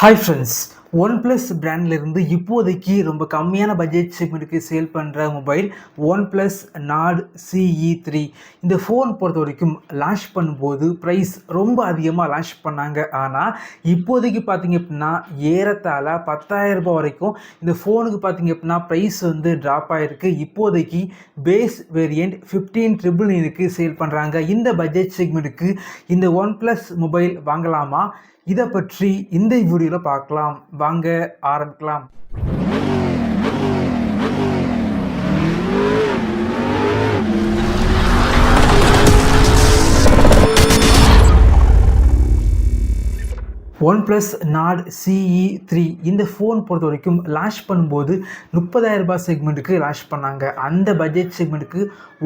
Hi friends, OnePlus பிராண்ட்ல இருந்து இப்போதைக்கு ரொம்ப கம்மியான பட்ஜெட் செக்மெண்ட்டுக்கு சேல் பண்ணுற மொபைல் OnePlus Nord CE3. இந்த ஃபோன் பொறுத்த வரைக்கும் லான்ச் பண்ணும்போது ப்ரைஸ் ரொம்ப அதிகமாக லான்ச் பண்ணாங்க. ஆனால் இப்போதைக்கு பார்த்தீங்க அப்படின்னா ஏறத்தாழ 10,000 ரூபாய் வரைக்கும் இந்த ஃபோனுக்கு பார்த்தீங்க அப்படின்னா ப்ரைஸ் வந்து ட்ராப் ஆகிருக்கு. இப்போதைக்கு பேஸ் வேரியண்ட் 15,999க்கு சேல் பண்ணுறாங்க. இந்த பட்ஜெட் செக்மெண்ட்டுக்கு இந்த OnePlus மொபைல் வாங்கலாமா? இதை பற்றி இந்த வீடியோவில் பார்க்கலாம். வாங்க ஆரம்பிக்கலாம். OnePlus Nord CE3 இந்த ஃபோன் பொறுத்த வரைக்கும் லான்ச் பண்ணும்போது 30,000 ரூபாய் செக்மெண்ட்டுக்கு லான்ச் பண்ணாங்க. அந்த பட்ஜெட் செக்மெண்ட்டுக்கு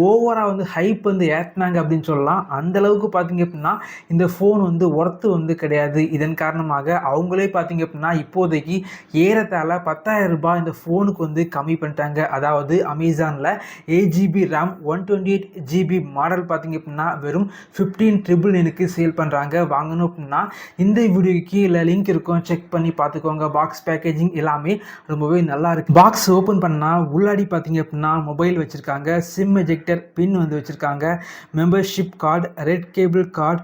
ஓவராக வந்து ஹைப் வந்து ஏற்றினாங்க அப்படின்னு சொல்லலாம். அந்தளவுக்கு பார்த்தீங்க அப்படின்னா இந்த ஃபோன் வந்து ஒர்த்து வந்து கிடையாது. இதன் காரணமாக அவங்களே பார்த்தீங்க அப்படின்னா இப்போதைக்கு ஏறத்தாழ 10,000 ரூபாய் இந்த ஃபோனுக்கு வந்து கம்மி பண்ணிட்டாங்க. அதாவது அமேசானில் 8GB RAM 128GB மாடல் பார்த்தீங்க அப்படின்னா வெறும் 15,999க்கு சேல் பண்ணுறாங்க. வாங்கணும் அப்படின்னா இந்த வீடியோ கீழே லிங்க் இருக்கும், செக் பண்ணி பார்த்துக்கோங்க. பாக்ஸ் பேக்கேஜிங் எல்லாமே ரொம்பவே நல்லா இருக்கு. பாக்ஸ் ஓப்பன் பண்ணால் உள்ளாடி பார்த்தீங்க அப்படின்னா மொபைல் வச்சுருக்காங்க, சிம் எஜெக்டர் பின் வந்து வச்சுருக்காங்க, membership card, red cable card,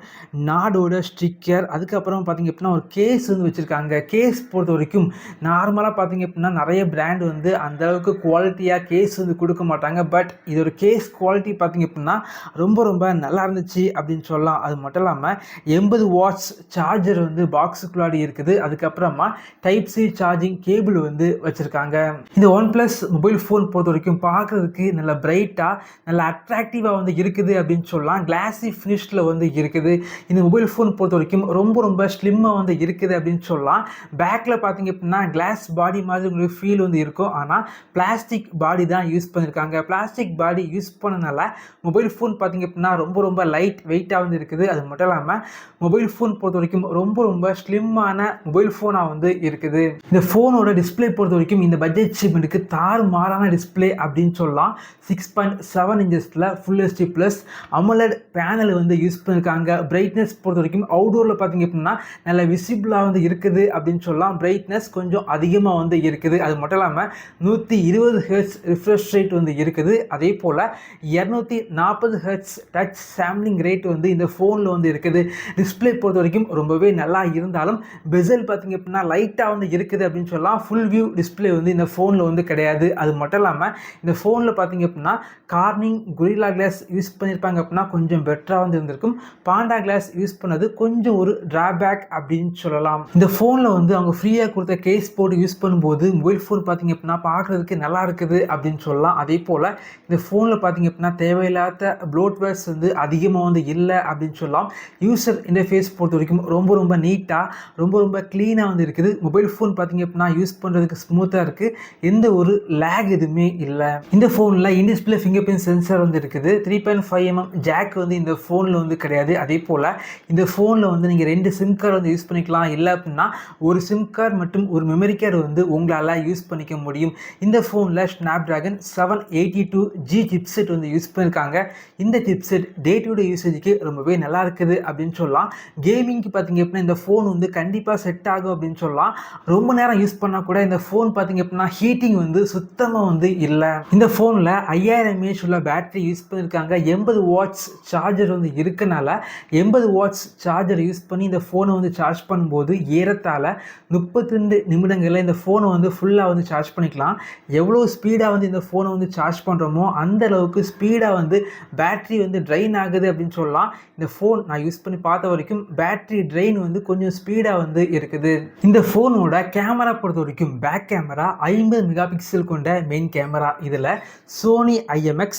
நாடோட ஸ்டிக்கர், அதுக்கப்புறம் பார்த்தீங்க அப்படின்னா ஒரு கேஸ் வந்து வச்சுருக்காங்க. கேஸ் பொறுத்த வரைக்கும் நார்மலாக பார்த்தீங்க அப்படின்னா நிறைய பிராண்ட் வந்து அந்தளவுக்கு குவாலிட்டியாக கேஸ் வந்து கொடுக்க மாட்டாங்க. பட் இதோட கேஸ் குவாலிட்டி பார்த்தீங்க அப்படின்னா ரொம்ப நல்லா இருந்துச்சு அப்படின்னு சொல்லலாம். அது மட்டும் இல்லாமல் 80 வாட்ஸ் சார்ஜர் வந்து பாக்ஸுக்குள்ளாடி இருக்குது. அதுக்கப்புறமா டைப் சி சார்ஜிங் கேபிள் வந்து வச்சுருக்காங்க. இந்த OnePlus மொபைல் ஃபோன் பொறுத்த வரைக்கும் பார்க்குறதுக்கு நல்ல பிரைட்டாக நல்ல அட்ராக்டிவாக வந்து இருக்குது அப்படின்னு சொல்லலாம். கிளாஸி ஃபினிஷில் வந்து இருக்குது. இந்த மொபைல் ஃபோன் பொறுத்த வரைக்கும் ரொம்ப ஸ்லிம்மாக வந்து இருக்குது அப்படின்னு சொல்லலாம். பேக்கில் பார்த்தீங்க அப்படின்னா கிளாஸ் பாடி மாதிரி உங்களுக்கு ஃபீல் வந்து இருக்கும். ஆனால் பிளாஸ்டிக் பாடி தான் யூஸ் பண்ணியிருக்காங்க. பிளாஸ்டிக் பாடி யூஸ் பண்ணனால மொபைல் ஃபோன் பார்த்தீங்க அப்படின்னா ரொம்ப லைட் வெயிட்டாக வந்து இருக்குது. அது மட்டும் இல்லாமல் மொபைல் ஃபோன் பொறுத்த வரைக்கும் ரொம்ப ஸ்லிம்மான மொபைல் ஃபோனாக வந்து இருக்குது. இந்த ஃபோனோட டிஸ்பிளே பொறுத்த வரைக்கும் இந்த பட்ஜெட் செக்மெண்ட்டுக்கு தாறுமாறான டிஸ்பிளே அப்படின்னு சொல்லலாம். 6.7 இன்ச்சஸில் full HD plus AMOLED panel வந்து யூஸ் பண்ணியிருக்காங்க. பிரைட்னஸ் பொறுத்த வரைக்கும் அவுடோரில் பார்த்தீங்க அப்படின்னா நல்ல விசிபிளாக வந்து இருக்குது அப்படின்னு சொல்லலாம். பிரைட்னஸ் கொஞ்சம் அதிகமாக வந்து இருக்குது. அது மட்டும் இல்லாமல் 120 Hz ரிஃப்ரெஷ் ரேட் வந்து இருக்குது. அதே போல் 240 Hz டச் சாம்பிளிங் ரேட் வந்து இந்த ஃபோனில் வந்து இருக்குது. டிஸ்பிளே பொறுத்த வரைக்கும் ரொம்பவே நல்லா இருந்தாலும் பெசல் பார்த்தீங்க அப்படின்னா லைட்டாக வந்து இருக்குது அப்படின்னு சொல்லலாம். ஃபுல் வியூ டிஸ்பிளே வந்து இந்த ஃபோனில் வந்து கிடையாது. அது மட்டும் இல்லாமல் இந்த ஃபோனில் பார்த்தீங்க அப்படின்னா கார்னிங் கொரில்லா கிளாஸ் யூஸ் பண்ணியிருப்பாங்க அப்படின்னா கொஞ்சம் பெட்டராக வந்து இருந்திருக்கும். பாண்டா கிளாஸ் யூஸ் பண்ணது கொஞ்சம் ஒரு டிராபேக் அப்படின்னு சொல்லலாம். இந்த ஃபோனில் வந்து அவங்க ஃப்ரீயாக கொடுத்த கேஸ் போர்டு யூஸ் பண்ணும்போது மொபைல் ஃபோன் பார்த்தீங்க அப்படின்னா பார்க்குறதுக்கு நல்லா இருக்குது அப்படின்னு சொல்லலாம். அதே போல் இந்த ஃபோனில் பார்த்தீங்க அப்படின்னா தேவையில்லாத ப்ளோட்வேர்ஸ் வந்து அதிகமாக வந்து இல்லை அப்படின்னு சொல்லலாம். யூசர் இன்டர்ஃபேஸ் பொறுத்த வரைக்கும் ரொம்ப நீட்டாக ரொம்ப க்ளீனாக வந்து இருக்குது. மொபைல் ஃபோன் பார்த்தீங்க அப்படின்னா யூஸ் பண்ணுறதுக்கு ஸ்மூத்தாக இருக்குது. எந்த ஒரு லேக் எதுவுமே இல்லை. இந்த ஃபோனில் இன்டிஸ்பிளே ஃபிங்கர் பிரிண்ட் சென்சார் வந்து இருக்குது. 3.5mm ஜாக் வந்து இந்த ஃபோனில் வந்து கிடையாது. அதே போல் இந்த ஃபோனில் வந்து நீங்கள் 2 சிம் கார்டு வந்து யூஸ் பண்ணிக்கலாம். இல்லை அப்படின்னா ஒரு சிம் கார்டு மற்றும் ஒரு மெமரி கார்டு வந்து உங்களால் யூஸ் பண்ணிக்க முடியும். இந்த ஃபோனில் ஸ்னாப்டிராகன் 782G சிப்செட் வந்து யூஸ் பண்ணியிருக்காங்க. இந்த சிப்செட் டே டு டே யூசேஜுக்கு ரொம்பவே நல்லா இருக்குது அப்படின்னு சொல்லலாம். கேமிங்க்கு பார்த்தீங்க அப்படின்னா இந்த ஃபோன் வந்து கண்டிப்பாக செட் ஆகும் அப்படின்னு சொல்லலாம். ரொம்ப நேரம் யூஸ் பண்ணால் கூட இந்த ஃபோன் பார்த்தீங்க அப்படின்னா ஹீட்டிங் வந்து சுத்தமாக வந்து இல்லை. இந்த ஃபோனில் 5000 mAh உள்ள பேட்டரி யூஸ் பண்ணியிருக்காங்க. 80 வாட்ஸ் சார்ஜர் வந்து இருக்கனால 80 வாட்ஸ் சார்ஜர் யூஸ் பண்ணி இந்த ஃபோனை வந்து சார்ஜ் பண்ணும்போது ஏறத்தாழ 32 நிமிடங்களில் இந்த ஃபோனை வந்து ஃபுல்லாக வந்து சார்ஜ் பண்ணிக்கலாம். எவ்வளோ ஸ்பீடாக வந்து இந்த ஃபோனை வந்து சார்ஜ் பண்ணுறோமோ அந்த அளவுக்கு ஸ்பீடாக வந்து பேட்டரி வந்து ட்ரைன் ஆகுது அப்படின்னு சொல்லலாம். இந்த ஃபோன் நான் யூஸ் பண்ணி பார்த்த வரைக்கும் பேட்டரி ட்ரெயின் வந்து கொஞ்சம் ஸ்பீடாக வந்து இருக்குது. இந்த ஃபோனோட கேமரா பொறுத்த வரைக்கும் பேக் கேமரா 50 மெகா பிக்சல் கொண்ட மெயின் கேமரா. இதில் சோனி IMX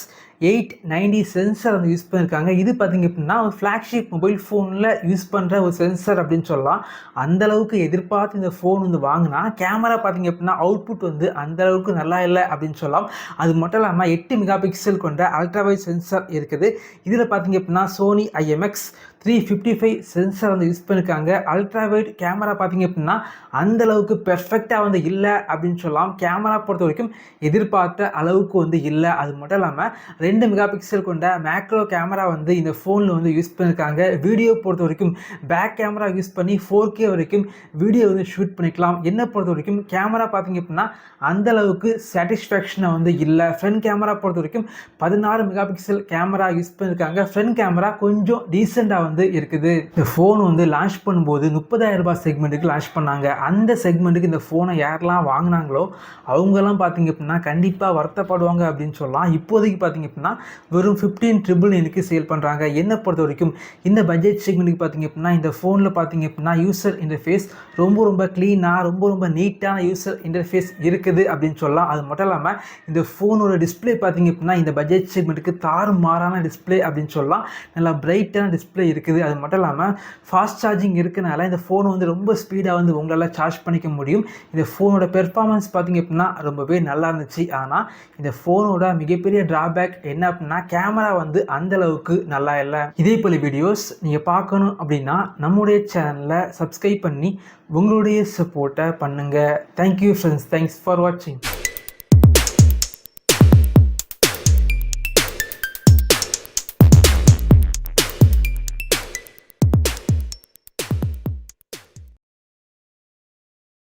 890 சென்சார் வந்து யூஸ் பண்ணியிருக்காங்க. இது பார்த்தீங்க அப்படின்னா ஒரு ஃப்ளாக்ஷிப் மொபைல் ஃபோனில் யூஸ் பண்ணுற ஒரு சென்சார் அப்படின்னு சொல்லலாம். அந்தளவுக்கு எதிர்பார்த்து இந்த ஃபோன் வந்து வாங்கினா கேமரா பார்த்தீங்க அப்படின்னா அவுட்புட் வந்து அந்தளவுக்கு நல்லா இல்லை அப்படின்னு சொல்லலாம். அது மட்டும் இல்லாமல் 8 மெகா பிக்சல் கொண்ட அல்ட்ராவைட் சென்சார் இருக்குது. இதில் பார்த்தீங்க அப்படின்னா சோனி IMX 355 சென்சார் வந்து யூஸ் பண்ணியிருக்காங்க. அல்ட்ரா வைட் கேமரா பார்த்தீங்க அப்படின்னா அந்தளவுக்கு பெர்ஃபெக்டாக வந்து இல்லை அப்படின்னு சொல்லலாம். கேமரா பொறுத்த வரைக்கும் எதிர்பார்த்த அளவுக்கு வந்து இல்லை. அது மட்டும் இல்லாமல் 2 மெகா பிக்சல் கொண்ட மேக்ரோ கேமரா வந்து இந்த ஃபோனில் வந்து யூஸ் பண்ணியிருக்காங்க. வீடியோ பொறுத்த வரைக்கும் பேக் கேமரா யூஸ் பண்ணி 4K வரைக்கும் வீடியோ வந்து ஷூட் பண்ணிக்கலாம். என்னை பொறுத்த வரைக்கும் கேமரா பார்த்தீங்க அப்படின்னா அந்தளவுக்கு சாட்டிஸ்ஃபேக்ஷனாக வந்து இல்லை. ஃப்ரண்ட் கேமரா பொறுத்த வரைக்கும் 16 மெகா பிக்சல் கேமரா யூஸ் பண்ணியிருக்காங்க. ஃப்ரண்ட் கேமரா கொஞ்சம் டீசெண்டாக வந்து இருக்குது. இந்த ஃபோன் வந்து லான்ச் பண்ணும்போது 30,000 ரூபாய் செக்மெண்ட்டுக்கு லான்ச் பண்ணாங்க. அந்த செக்மெண்ட்டுக்கு இந்த ஃபோனை யாரெல்லாம் வாங்கினாங்களோ அவங்கெல்லாம் பார்த்தீங்க அப்படின்னா கண்டிப்பாக வருத்தப்படுவாங்க அப்படின்னு சொல்லலாம். இப்போதைக்கு பார்த்தீங்க அப்படின்னா வெறும் 15,999க்கு சேல் பண்ணுறாங்க. என்னை பொறுத்த வரைக்கும் இந்த பட்ஜெட் செக்மெண்ட்டுக்கு பார்த்தீங்க அப்படின்னா இந்த ஃபோனில் பார்த்தீங்க அப்படின்னா யூசர் இன்டர்ஃபேஸ் ரொம்ப க்ளீனாக ரொம்ப நீட்டான யூசர் இன்டர்ஃபேஸ் இருக்குது அப்படின்னு சொல்லலாம். அது மட்டும் இல்லாமல் இந்த ஃபோனோட டிஸ்பிளே பார்த்தீங்க அப்படின்னா இந்த பட்ஜெட் செக்மெண்ட்டுக்கு தாறுமாறான டிஸ்பிளே அப்படின்னு சொல்லலாம். நல்லா பிரைட்டான டிஸ்பிளே இருக்குது. அது மட்டும் இல்லாமல் ஃபாஸ்ட் சார்ஜிங் இருக்கனால இந்த ஃபோன் வந்து ரொம்ப ஸ்பீடாக வந்து உங்களால் சார்ஜ் பண்ணிக்க முடியும். இந்த ஃபோனோட பெர்ஃபார்மன்ஸ் பார்த்தீங்க அப்படின்னா ரொம்பவே நல்லா இருந்துச்சு. ஆனால் இந்த ஃபோனோட மிகப்பெரிய டிராபேக் என்ன அப்படின்னா கேமரா வந்து அந்தளவுக்கு நல்லா இல்லை. இதே போல வீடியோஸ் நீங்கள் பார்க்கணும் அப்படின்னா நம்முடைய சேனலை சப்ஸ்கிரைப் பண்ணி உங்களுடைய சப்போர்ட்டை பண்ணுங்கள். Thank you friends. தேங்க்ஸ் ஃபார் வாட்சிங்.